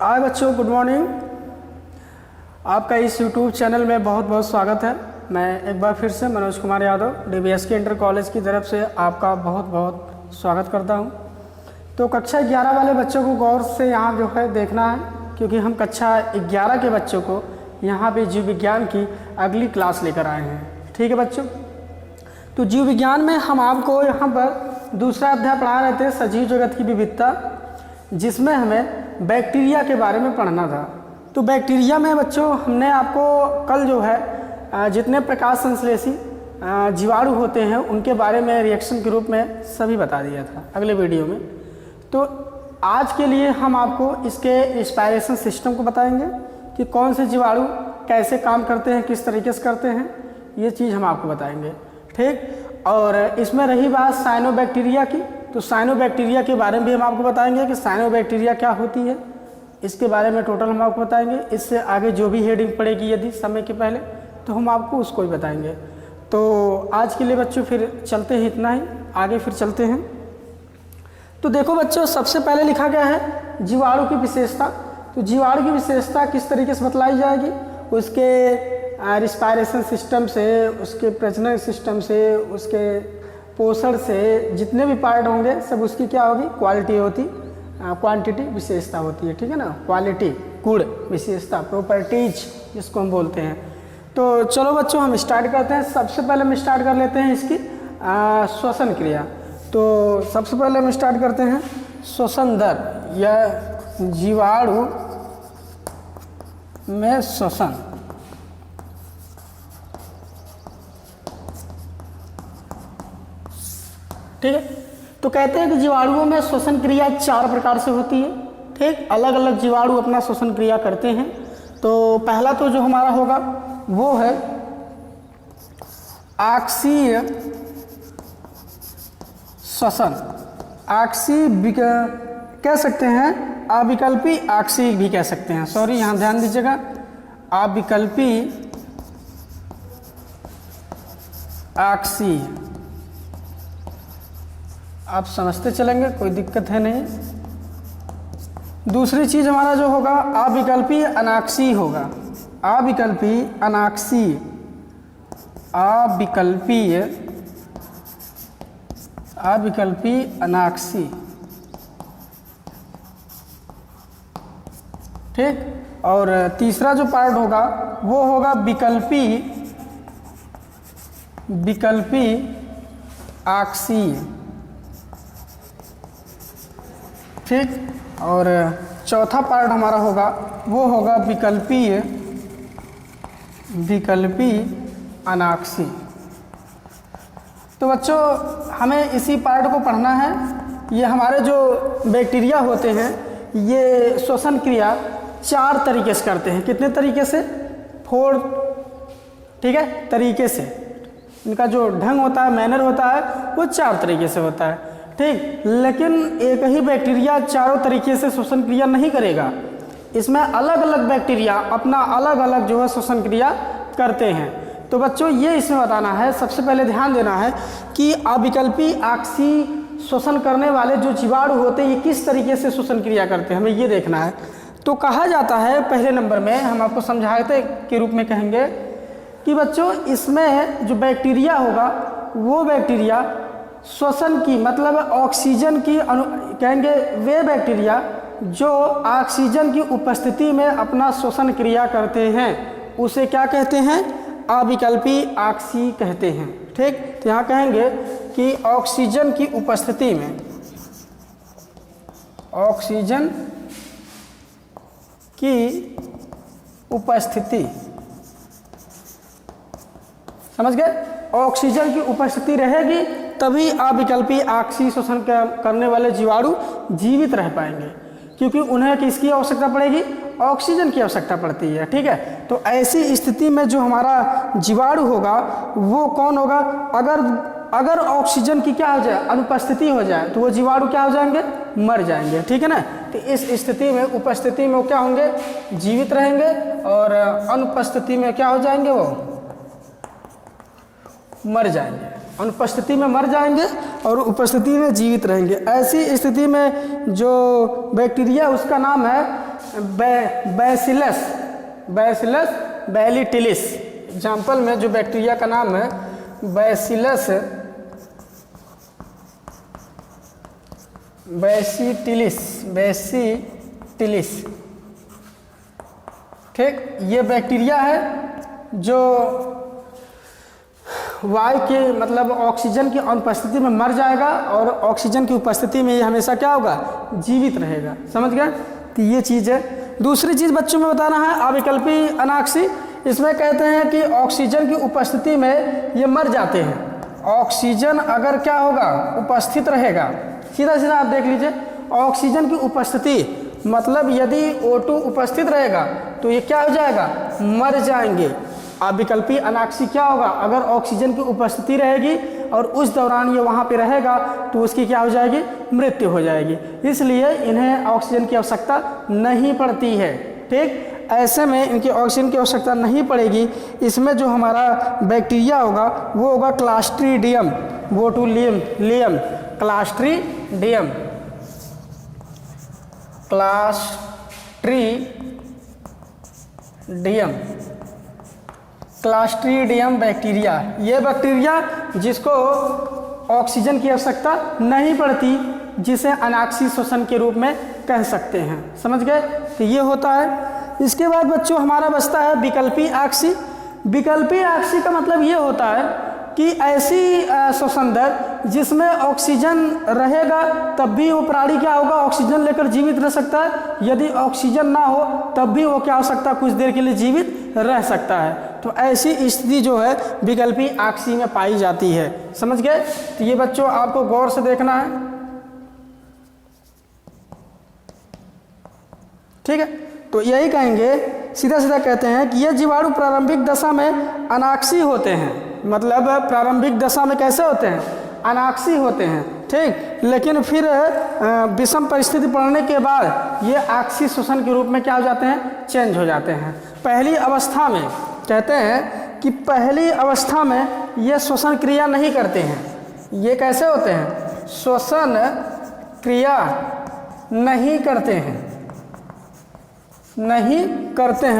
हाय बच्चों, good morning. आपका इस यूट्यूब चैनल में बहुत बहुत स्वागत है। मैं एक बार फिर से Manoj Kumar Yadav DBSK inter college की तरफ से आपका बहुत बहुत स्वागत करता हूं। तो कक्षा 11 वाले बच्चों को गौर से यहाँ जो है देखना है, क्योंकि हम कक्षा 11 के बच्चों को यहाँ पे जीव विज्ञान की अगली क्लास लेकर आए हैं। ठीक है बच्चों, तो जीव विज्ञान में हम आपको यहाँ पर दूसरा अध्याय पढ़ा रहे थे, सजीव जगत की विविधता, जिसमें हमें बैक्टीरिया के बारे में पढ़ना था। तो बैक्टीरिया में बच्चों हमने आपको कल जो है जितने प्रकाश संश्लेषी जीवाणु होते हैं उनके बारे में रिएक्शन के रूप में सभी बता दिया था अगले वीडियो में। तो आज के लिए हम आपको इसके रिस्पायरेशन सिस्टम को बताएंगे कि कौन से जीवाणु कैसे काम करते हैं, किस तरीके से करते हैं, ये चीज़ हम आपको बताएंगे। ठीक, और इसमें रही बात साइनोबैक्टीरिया की, तो साइनोबैक्टीरिया के बारे में भी हम आपको बताएंगे कि साइनोबैक्टीरिया क्या होती है, इसके बारे में टोटल हम आपको बताएंगे। इससे आगे जो भी हेडिंग पड़ेगी यदि समय के पहले, तो हम आपको उसको ही बताएंगे। तो आज के लिए बच्चों फिर चलते हैं, इतना ही, आगे फिर चलते हैं। तो देखो बच्चों, सबसे पहले लिखा गया है जीवाणु की विशेषता। तो जीवाणु की विशेषता किस तरीके से बतलाई जाएगी, उसके रिस्पायरेशन सिस्टम से, उसके प्रजनन सिस्टम से, उसके पोषण से, जितने भी पार्ट होंगे सब उसकी क्या होगी, क्वालिटी होती, क्वांटिटी विशेषता होती है। ठीक है ना, क्वालिटी गुण, विशेषता प्रॉपर्टीज जिसको हम बोलते हैं। तो चलो बच्चों हम स्टार्ट करते हैं। सबसे पहले हम स्टार्ट कर लेते हैं इसकी श्वसन क्रिया। तो सबसे पहले हम स्टार्ट करते हैं श्वसन दर या जीवाणु में श्वसन। ठीक है, तो कहते हैं कि जीवाणुओं में श्वसन क्रिया 4 प्रकार से होती है। ठीक, अलग अलग जीवाणु अपना श्वसन क्रिया करते हैं। तो पहला तो जो हमारा होगा वो है आक्सीय श्वसन। आक्सीय कह सकते हैं, अविकल्पी आक्सीय भी कह सकते हैं। सॉरी, यहाँ ध्यान दीजिएगा, अविकल्पी आक्सीय आप समझते चलेंगे, कोई दिक्कत है नहीं। दूसरी चीज़ हमारा जो होगा अविकल्पी अनाक्सीय होगा। अविकल्पी अनाक्सीय, अविकल्पीय अविकल्पी अनाक्सीय। ठीक, और तीसरा जो पार्ट होगा वो होगा विकल्पी आक्सीय। ठीक, और चौथा पार्ट हमारा होगा वो होगा विकल्पी अनाक्सीय। तो बच्चों हमें इसी पार्ट को पढ़ना है। ये हमारे जो बैक्टीरिया होते हैं ये श्वसन क्रिया 4 तरीके से करते हैं। कितने तरीके से? 4, ठीक है, तरीके से। इनका जो ढंग होता है, मैनर होता है, वो 4 तरीके से होता है। ठीक, लेकिन एक ही बैक्टीरिया चारों तरीके से श्वसन क्रिया नहीं करेगा। इसमें अलग अलग बैक्टीरिया अपना अलग अलग जो है श्वसन क्रिया करते हैं। तो बच्चों ये इसमें बताना है, सबसे पहले ध्यान देना है कि अविकल्पी आक्सीय श्वसन करने वाले जो जीवाणु होते हैं ये किस तरीके से श्वसन क्रिया करते हैं, हमें ये देखना है। तो कहा जाता है, पहले नंबर में हम आपको समझाते के रूप में कहेंगे कि बच्चों इसमें जो बैक्टीरिया होगा वो बैक्टीरिया श्वसन की, मतलब ऑक्सीजन की कहेंगे वे बैक्टीरिया जो ऑक्सीजन की उपस्थिति में अपना श्वसन क्रिया करते हैं, उसे क्या कहते हैं? अविकल्पी आक्सीय कहते हैं। ठीक, तो यहाँ कहेंगे कि ऑक्सीजन की उपस्थिति में, ऑक्सीजन की उपस्थिति, समझ गए? ऑक्सीजन की उपस्थिति रहेगी तभी अविकल्पी आक्सीय श्वसन करने वाले जीवाणु जीवित रह पाएंगे, क्योंकि उन्हें किसकी आवश्यकता पड़ेगी? ऑक्सीजन की आवश्यकता पड़ती है। ठीक है, तो ऐसी स्थिति में जो हमारा जीवाणु होगा वो कौन होगा? अगर ऑक्सीजन की क्या हो जाए, अनुपस्थिति हो जाए, तो वो जीवाणु क्या हो जाएंगे? मर जाएंगे। ठीक है ना, तो इस स्थिति में, उपस्थिति में वो क्या होंगे? जीवित रहेंगे, और अनुपस्थिति में क्या हो जाएंगे? वो मर जाएंगे। अनुपस्थिति में मर जाएंगे और उपस्थिति में जीवित रहेंगे। ऐसी स्थिति में जो बैक्टीरिया उसका नाम है बैसिलस वैलीटिलिस। एग्जाम्पल में जो बैक्टीरिया का नाम है बैसिलस बैसिटिलिस, ठीक। ये बैक्टीरिया है जो वायु के मतलब ऑक्सीजन की अनुपस्थिति में मर जाएगा और ऑक्सीजन की उपस्थिति में ये हमेशा क्या होगा, जीवित रहेगा। समझ गए? तो ये चीज़ है। दूसरी चीज़ बच्चों में बताना है अविकल्पी अनाक्सी। इसमें कहते हैं कि ऑक्सीजन की उपस्थिति में ये मर जाते हैं। ऑक्सीजन अगर क्या होगा, उपस्थित रहेगा, सीधा सीधा आप देख लीजिए, ऑक्सीजन की उपस्थिति मतलब यदि O2 उपस्थित रहेगा तो ये क्या हो जाएगा, मर जाएंगे। अविकल्पी अनाक्सी क्या होगा, अगर ऑक्सीजन की उपस्थिति रहेगी और उस दौरान ये वहाँ पे रहेगा तो उसकी क्या हो जाएगी, मृत्यु हो जाएगी। इसलिए इन्हें ऑक्सीजन की आवश्यकता नहीं पड़ती है, ठीक। ऐसे में इनकी ऑक्सीजन की आवश्यकता नहीं पड़ेगी। इसमें जो हमारा बैक्टीरिया होगा वो होगा क्लास्ट्रीडियम बोटुलियम, क्लास्ट्रीडियम बैक्टीरिया। ये बैक्टीरिया जिसको ऑक्सीजन की आवश्यकता नहीं पड़ती, जिसे अनाक्सी श्वसन के रूप में कह सकते हैं। समझ गए? तो ये होता है। इसके बाद बच्चों हमारा बचता है विकल्पी आक्सी। विकल्पी आक्सी का मतलब ये होता है कि ऐसी श्वसन दर जिसमें ऑक्सीजन रहेगा तब भी वो प्राणी क्या होगा, ऑक्सीजन लेकर जीवित रह सकता है। यदि ऑक्सीजन ना हो तब भी वो क्या हो सकता है, कुछ देर के लिए जीवित रह सकता है। तो ऐसी स्थिति जो है विकल्पी आक्सी में पाई जाती है। समझ गए? तो ये बच्चों आपको गौर से देखना है, ठीक है। तो यही कहेंगे, सीधा सीधा कहते हैं कि ये जीवाणु प्रारंभिक दशा में अनाक्सी होते हैं। मतलब प्रारंभिक दशा में कैसे होते हैं, अनाक्सी होते हैं, ठीक। लेकिन फिर विषम परिस्थिति पड़ने के बाद ये आक्सी श्वसन के रूप में क्या हो जाते हैं, चेंज हो जाते हैं। पहली अवस्था में कहते हैं कि पहली अवस्था में ये श्वसन क्रिया नहीं करते हैं। ये कैसे होते हैं, श्वसन क्रिया नहीं करते हैं।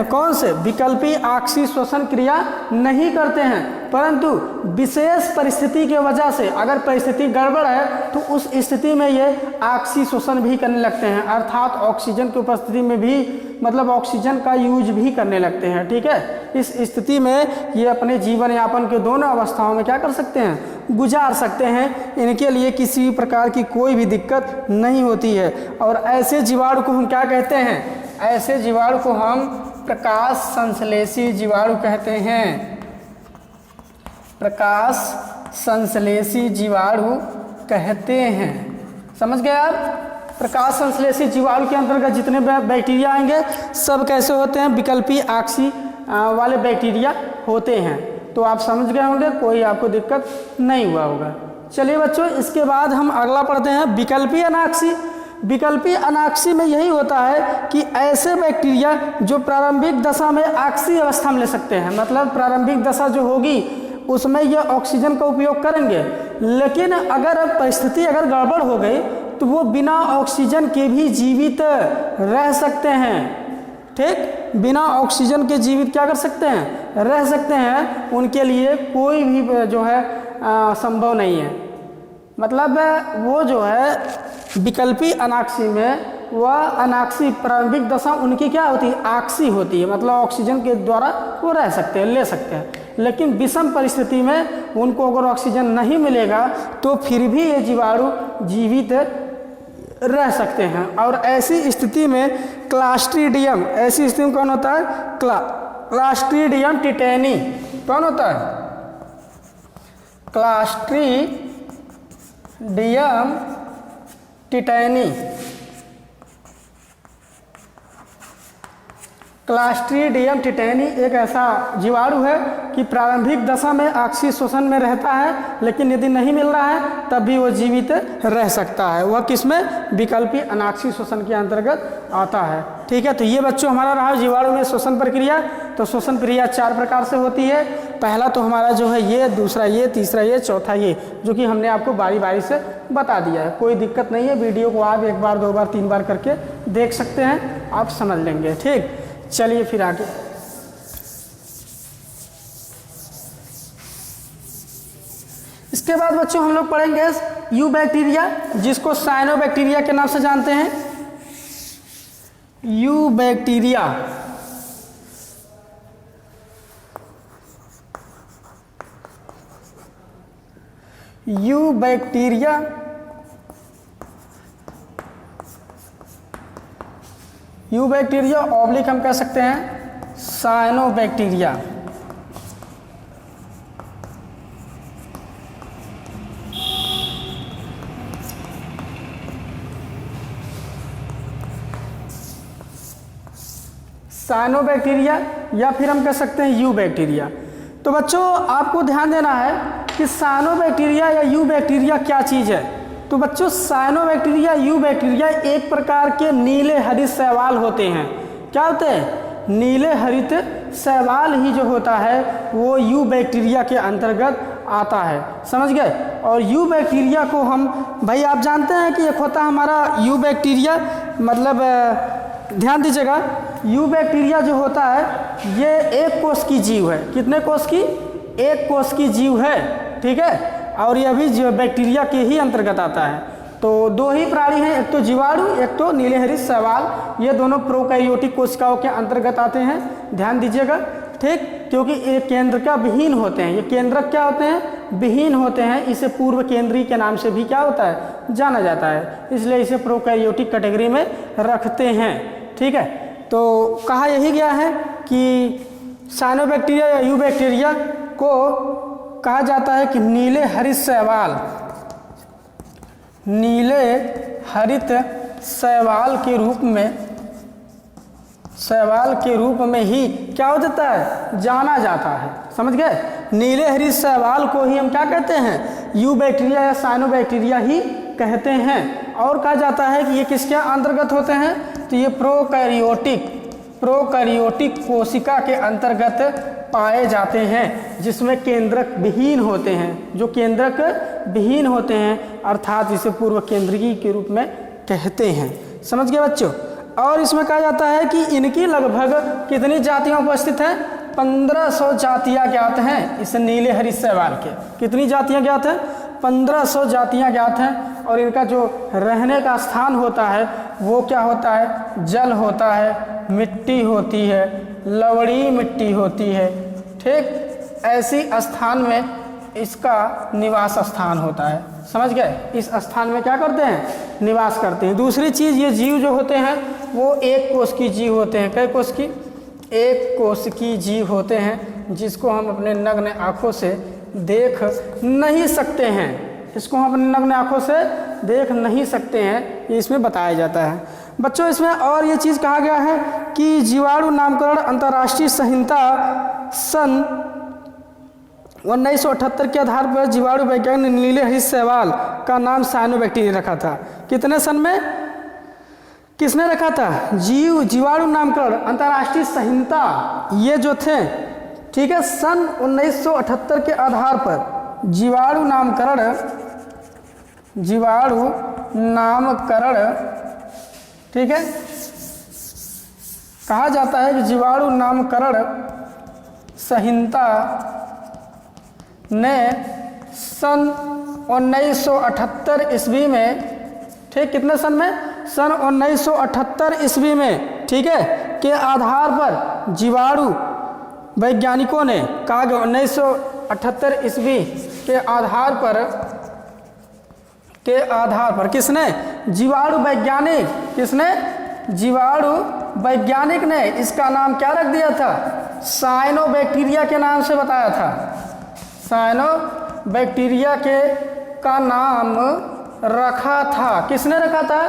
कौन से, विकल्पी आक्सी श्वसन क्रिया नहीं करते हैं, परंतु विशेष परिस्थिति के वजह से अगर परिस्थिति गड़बड़ है तो उस स्थिति में ये आक्सी श्वसन भी करने लगते हैं, अर्थात ऑक्सीजन की उपस्थिति में भी मतलब ऑक्सीजन का यूज भी करने लगते हैं, ठीक है। इस स्थिति में ये अपने जीवन यापन के दोनों अवस्थाओं में क्या कर सकते हैं, गुजार सकते हैं। इनके लिए किसी प्रकार की कोई भी दिक्कत नहीं होती है। और ऐसे जीवाणु को हम क्या कहते हैं, ऐसे जीवाणु को हम प्रकाश संश्लेषी जीवाणु कहते हैं। प्रकाश संश्लेषी जीवाणु कहते हैं। समझ गए आप? प्रकाश संश्लेषी जीवाणु के अंतर्गत जितने बैक्टीरिया आएंगे सब कैसे होते हैं, विकल्पी आक्सी वाले बैक्टीरिया होते हैं। तो आप समझ गए होंगे, कोई आपको दिक्कत नहीं हुआ होगा। चलिए बच्चों, इसके बाद हम अगला पढ़ते हैं विकल्पी अनाक्सी। विकल्पी अनाक्सी में यही होता है कि ऐसे बैक्टीरिया जो प्रारंभिक दशा में आक्सी अवस्था में ले सकते हैं, मतलब प्रारंभिक दशा जो होगी उसमें ये ऑक्सीजन का उपयोग करेंगे, लेकिन अगर परिस्थिति अगर गड़बड़ हो गई तो वो बिना ऑक्सीजन के भी जीवित रह सकते हैं, ठीक। बिना ऑक्सीजन के जीवित क्या कर सकते हैं, रह सकते हैं। उनके लिए कोई भी जो है संभव नहीं है। मतलब वो जो है विकल्पी अनाक्सी में वह अनाक्सी प्रारंभिक दशा उनकी क्या होती है, आक्सी होती है, मतलब ऑक्सीजन के द्वारा वो रह सकते हैं, ले सकते हैं। लेकिन विषम परिस्थिति में उनको अगर ऑक्सीजन नहीं मिलेगा तो फिर भी ये जीवाणु जीवित रह सकते हैं। और ऐसी स्थिति में क्लास्ट्रीडियम, ऐसी स्थिति में कौन होता है, क्लास्ट्रीडियम टिटेनी कौन होता है, क्लास्ट्रीडियम टिटेनी। क्लास्ट्रीडियम टिटेनी एक ऐसा जीवाणु है कि प्रारंभिक दशा में आक्सी श्वसन में रहता है, लेकिन यदि नहीं मिल रहा है तब भी वो जीवित रह सकता है। वह किसमें, विकल्पी अनाक्सी श्वसन के अंतर्गत आता है, ठीक है। तो ये बच्चों हमारा रहा जीवाणु में श्वसन प्रक्रिया। तो श्वसन क्रिया 4 प्रकार से होती है। पहला तो हमारा जो है ये, दूसरा ये, तीसरा ये, चौथा ये, जो कि हमने आपको बारी बारी से बता दिया है। कोई दिक्कत नहीं है, वीडियो को आप 1 बार 2 बार 3 बार करके देख सकते हैं। आप समझ लेंगे। ठीक, चलिए फिर आगे। इसके बाद बच्चों हम लोग पढ़ेंगे यू बैक्टीरिया, जिसको साइनोबैक्टीरिया के नाम से जानते हैं। You bacteria, you bacteria you bacteria oblique हम कह सकते हैं साइनोबैक्टीरिया। साइनोबैक्टीरिया या फिर हम कह सकते हैं यू बैक्टीरिया। तो बच्चों आपको ध्यान देना है कि साइनोबैक्टीरिया या यू बैक्टीरिया क्या चीज़ है। तो बच्चों साइनोबैक्टीरिया यू बैक्टीरिया एक प्रकार के नीले हरित शैवाल होते हैं। क्या होते हैं? नीले हरित शैवाल ही जो होता है वो यू बैक्टीरिया के अंतर्गत आता है, समझ गए। और यू बैक्टीरिया को हम भाई आप जानते हैं कि एक होता है हमारा यू बैक्टीरिया, मतलब ध्यान दीजिएगा, यू बैक्टीरिया जो होता है ये एक कोष की जीव है। कितने कोष की? एक कोष की जीव है, ठीक है। और यह भी बैक्टीरिया के ही अंतर्गत आता है। तो दो ही प्राणी हैं, एक तो जीवाणु, एक तो नीले हरित शैवाल। ये दोनों प्रोकैरियोटिक कोशिकाओं के अंतर्गत आते हैं, ध्यान दीजिएगा, ठीक। क्योंकि ये केंद्रक विहीन होते हैं। ये केंद्रक क्या होते हैं? विहीन होते हैं। इसे पूर्व केंद्रीय के नाम से भी क्या होता है? जाना जाता है। इसलिए इसे प्रोकैरियोटिक कैटेगरी में रखते हैं, ठीक है। तो कहा यही गया है कि साइनोबैक्टीरिया या यू बैक्टीरिया को कहा जाता है कि नीले हरित शैवाल, नीले हरित शैवाल के रूप में ही क्या हो जाता है? जाना जाता है, समझ गए। नीले हरित शैवाल को ही हम क्या कहते हैं? यू बैक्टीरिया या साइनोबैक्टीरिया ही कहते हैं। और कहा जाता है कि ये किसके अंतर्गत होते हैं? तो ये प्रोकैरियोटिक कोशिका के अंतर्गत पाए जाते हैं, जिसमें केंद्रक विहीन होते हैं। जो केंद्रक विहीन होते हैं अर्थात इसे पूर्व केंद्रीय के रूप में कहते हैं, समझ गए बच्चों। और इसमें कहा जाता है कि इनकी लगभग कितनी जातियां उपस्थित हैं? 1500 जातियां ज्ञात हैं इस नीले हरित शैवाल के। कितनी जातियां ज्ञात हैं? 1500 जातियां ज्ञात हैं। और इनका जो रहने का स्थान होता है वो क्या होता है? जल होता है, मिट्टी होती है, लवड़ी मिट्टी होती है, ठीक। ऐसी स्थान में इसका निवास स्थान होता है, समझ गए। इस स्थान में क्या करते हैं? निवास करते हैं। दूसरी चीज़, ये जीव जो होते हैं वो एक कोष की जीव होते हैं। कई कोष की? एक कोष की जीव होते हैं, जिसको हम अपने नग्न आँखों से देख नहीं सकते हैं। इसको हम अपने नग्न आँखों से देख नहीं सकते हैं, ये इसमें बताया जाता है। बच्चों इसमें और ये चीज़ कहा गया है कि जीवाणु नामकरण अंतर्राष्ट्रीय संहिता सन 1978 के आधार पर जीवाणु वैज्ञानिक ने नीले हरित शैवाल का नाम साइनोबैक्टीरिया रखा था। कितने सन में? किसने रखा था? जीवाणु नामकरण अंतर्राष्ट्रीय संहिता ये जो थे, ठीक है, सन 1978 के आधार पर जीवाणु नामकरण, ठीक है, कहा जाता है कि जीवाणु नामकरण संहिता ने सन 1978 ईस्वी में, ठीक, कितने सन में? सन 1978 ईस्वी में, ठीक है, के आधार पर जीवाणु वैज्ञानिकों ने कहा गया 1978 ईस्वी के आधार पर किसने? जीवाणु वैज्ञानिक, किसने? जीवाणु वैज्ञानिक ने इसका नाम क्या रख दिया था? साइनोबैक्टीरिया के नाम से बताया था। साइनोबैक्टीरिया का नाम रखा था। किसने रखा था?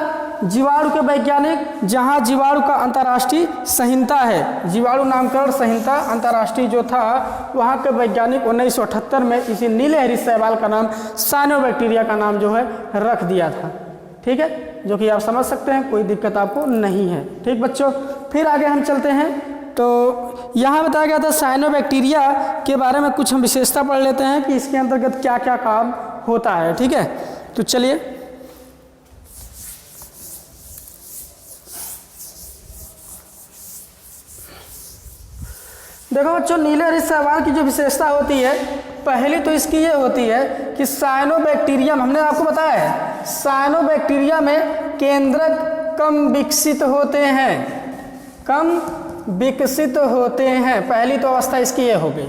जीवाणु के वैज्ञानिक। जहां जीवाणु का अंतर्राष्ट्रीय संहिता है, जीवाणु नामकरण संहिता अंतर्राष्ट्रीय जो था, वहां के वैज्ञानिक 1978 में इसी नीले हरित शैवाल का नाम साइनोबैक्टीरिया का नाम जो है रख दिया था, ठीक है, जो कि आप समझ सकते हैं, कोई दिक्कत आपको नहीं है, ठीक बच्चों। फिर आगे हम चलते हैं। तो यहाँ बताया गया था साइनोबैक्टीरिया के बारे में कुछ हम विशेषता पढ़ लेते हैं कि इसके अंतर्गत क्या क्या काम होता है, ठीक है। तो चलिए, देखो बच्चों, नीले हरित शैवाल की जो विशेषता होती है, पहली तो इसकी ये होती है कि साइनोबैक्टीरिया में, हमने आपको बताया है, साइनोबैक्टीरिया में केंद्रक कम विकसित होते हैं, कम विकसित होते हैं। पहली तो अवस्था इसकी ये हो गई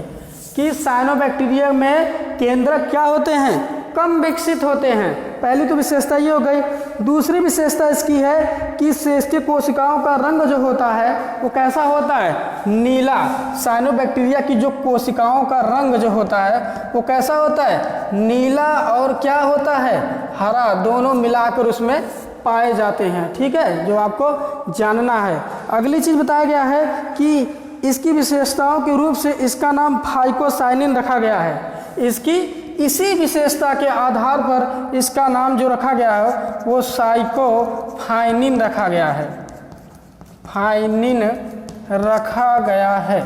कि साइनोबैक्टीरिया में केंद्रक क्या होते हैं, कम विकसित होते हैं। पहली तो विशेषता ये हो गई। दूसरी विशेषता इसकी है कि इसके कोशिकाओं का रंग जो होता है वो कैसा होता है, नीला। साइनोबैक्टीरिया की जो कोशिकाओं का रंग जो होता है वो कैसा होता है, नीला, और क्या होता है, हरा, दोनों मिलाकर उसमें पाए जाते हैं। ठीक है, जो आपको जानना है। अगली चीज़ बताया गया है कि इसकी विशेषताओं के रूप से इसका नाम फाइकोसाइनिन रखा गया है। इसकी इसी विशेषता के आधार पर इसका नाम जो रखा गया है वो साइकोफाइनिन रखा गया है, फाइनिन रखा गया है।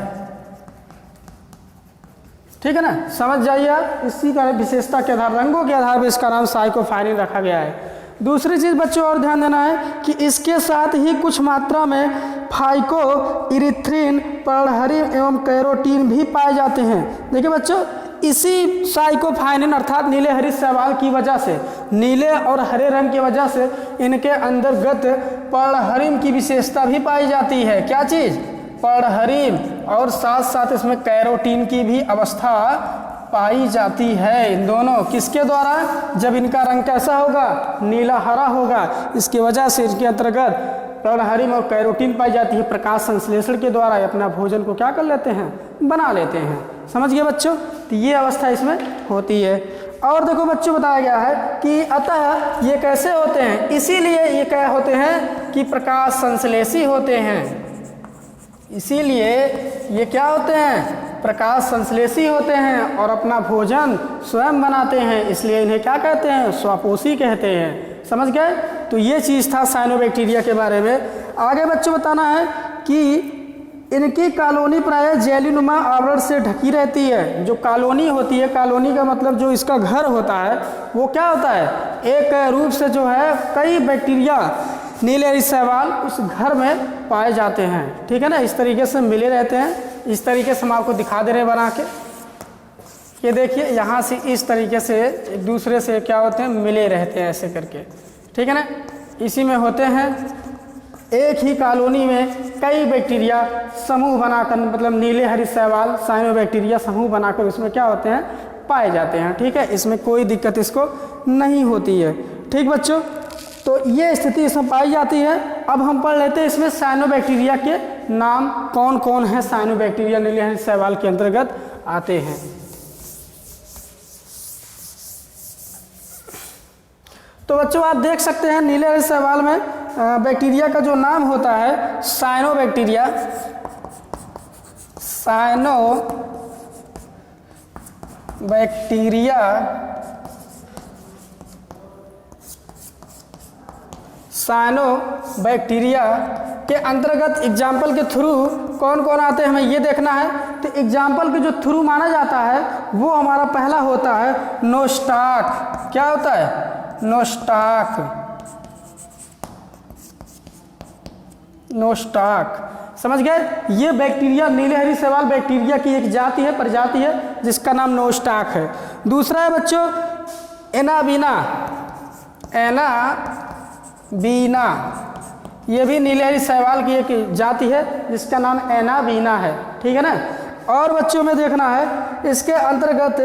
ठीक है ना, समझ जाइए आप। इसी का विशेषता के आधार, रंगों के आधार पर इसका नाम साइकोफाइनिन रखा गया है। दूसरी चीज़ बच्चों और ध्यान देना है कि इसके साथ ही कुछ मात्रा में फाइको, इरिथ्रिन, पर्णहरिम एवं कैरोटीन भी पाए जाते हैं। देखिए बच्चों, इसी साइकोफाइनिन अर्थात नीले हरित शैवाल की वजह से, नीले और हरे रंग की वजह से इनके अंतर्गत पर्णहरिम की विशेषता भी पाई जाती है। क्या चीज़, पर्णहरिम, और साथ साथ इसमें कैरोटीन की भी अवस्था पाई जाती है। इन दोनों किसके द्वारा, जब इनका रंग कैसा होगा, नीला हरा होगा, इसकी वजह से इसके अंतर्गत पर्णहरिम और कैरोटीन पाई जाती है। प्रकाश संश्लेषण के द्वारा अपना भोजन को क्या कर लेते हैं, बना लेते हैं। समझ गए बच्चों, तो ये अवस्था इसमें होती है। और देखो बच्चों, बताया गया है कि अतः ये कैसे होते हैं, इसीलिए ये क्या होते हैं कि प्रकाश संश्लेषी होते हैं। इसीलिए ये क्या होते हैं, प्रकाश संश्लेषी होते हैं और अपना भोजन स्वयं बनाते हैं। इसलिए इन्हें क्या कहते हैं, स्वपोषी कहते हैं। समझ गए, तो ये चीज़ था साइनोबैक्टीरिया के बारे में। आगे बच्चों बताना है कि इनकी कॉलोनी प्रायः जेलीनुमा आवरण से ढकी रहती है। जो कॉलोनी होती है, कॉलोनी का मतलब जो इसका घर होता है वो क्या होता है, एक रूप से जो है कई बैक्टीरिया नीले हरित शैवाल उस घर में पाए जाते हैं। ठीक है ना, इस तरीके से मिले रहते हैं। इस तरीके से हम आपको दिखा दे रहे हैं बना के। ये देखिए, यहाँ से इस तरीके से एक दूसरे से क्या होते हैं, मिले रहते हैं ऐसे करके। ठीक है ना, इसी में होते हैं। एक ही कॉलोनी में कई बैक्टीरिया समूह बनाकर, मतलब नीले हरित शैवाल साइनोबैक्टीरिया समूह बनाकर उसमें क्या होते हैं, पाए जाते हैं। ठीक है, इसमें कोई दिक्कत इसको नहीं होती है। ठीक बच्चों, तो ये स्थिति इसमें पाई जाती है। अब हम पढ़ लेते हैं इसमें साइनोबैक्टीरिया के नाम कौन कौन है, साइनोबैक्टीरिया नीले हरित शैवाल के अंतर्गत आते हैं। तो बच्चों आप देख सकते हैं नीले हरित शैवाल में बैक्टीरिया का जो नाम होता है साइनोबैक्टीरिया, साइनोबैक्टीरिया साइनोबैक्टीरिया के अंतर्गत एग्जाम्पल के थ्रू कौन कौन आते हैं हमें ये देखना है। तो एग्जाम्पल के जो थ्रू माना जाता है वो हमारा पहला होता है नोस्टाक। क्या होता है, नोस्टाक। नोस्टाक, समझ गए। ये बैक्टीरिया नीले हरित शैवाल बैक्टीरिया की एक जाति है, प्रजाति है, जिसका नाम नोस्टाक है। दूसरा है बच्चों एनाबीना। एनाबीना ये भी नीले हरित शैवाल की एक जाति है जिसका नाम एनाबीना है। ठीक है ना। और बच्चों में देखना है इसके अंतर्गत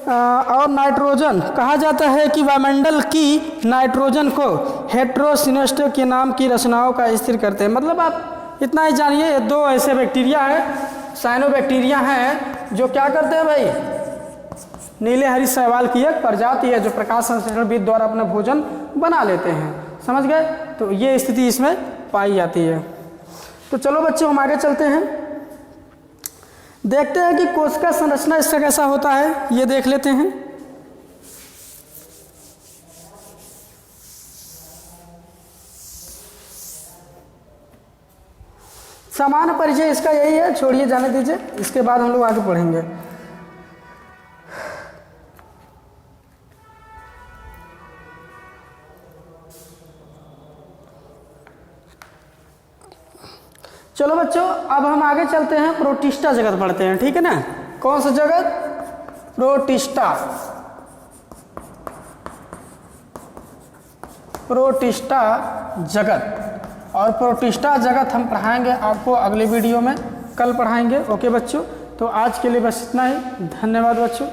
और नाइट्रोजन कहा जाता है कि वायुमंडल की नाइट्रोजन को हेट्रोसिनेस्टर के नाम की रचनाओं का स्थिर करते हैं। मतलब आप इतना ही जानिए, ये दो ऐसे बैक्टीरिया हैं, साइनोबैक्टीरिया हैं, जो क्या करते हैं भाई, नीले हरित शैवाल की एक प्रजाति है जो प्रकाश संश्लेषण विधि द्वारा अपना भोजन बना लेते हैं। समझ गए। तो ये स्थिति इसमें पाई जाती है। तो चलो बच्चों हम आगे चलते हैं, देखते हैं कि कोशिका संरचना इसका कैसा होता है, ये देख लेते हैं। सामान्य परिचय इसका यही है, छोड़िए जाने दीजिए, इसके बाद हम लोग आगे पढ़ेंगे। चलो बच्चों, अब हम आगे चलते हैं, प्रोटिस्टा जगत पढ़ते हैं, ठीक है ना। कौन सा जगत? प्रोटिस्टा। प्रोटिस्टा जगत। और प्रोटिस्टा जगत हम पढ़ाएंगे आपको अगले वीडियो में, कल पढ़ाएंगे। ओके बच्चों, तो आज के लिए बस इतना ही। धन्यवाद बच्चों।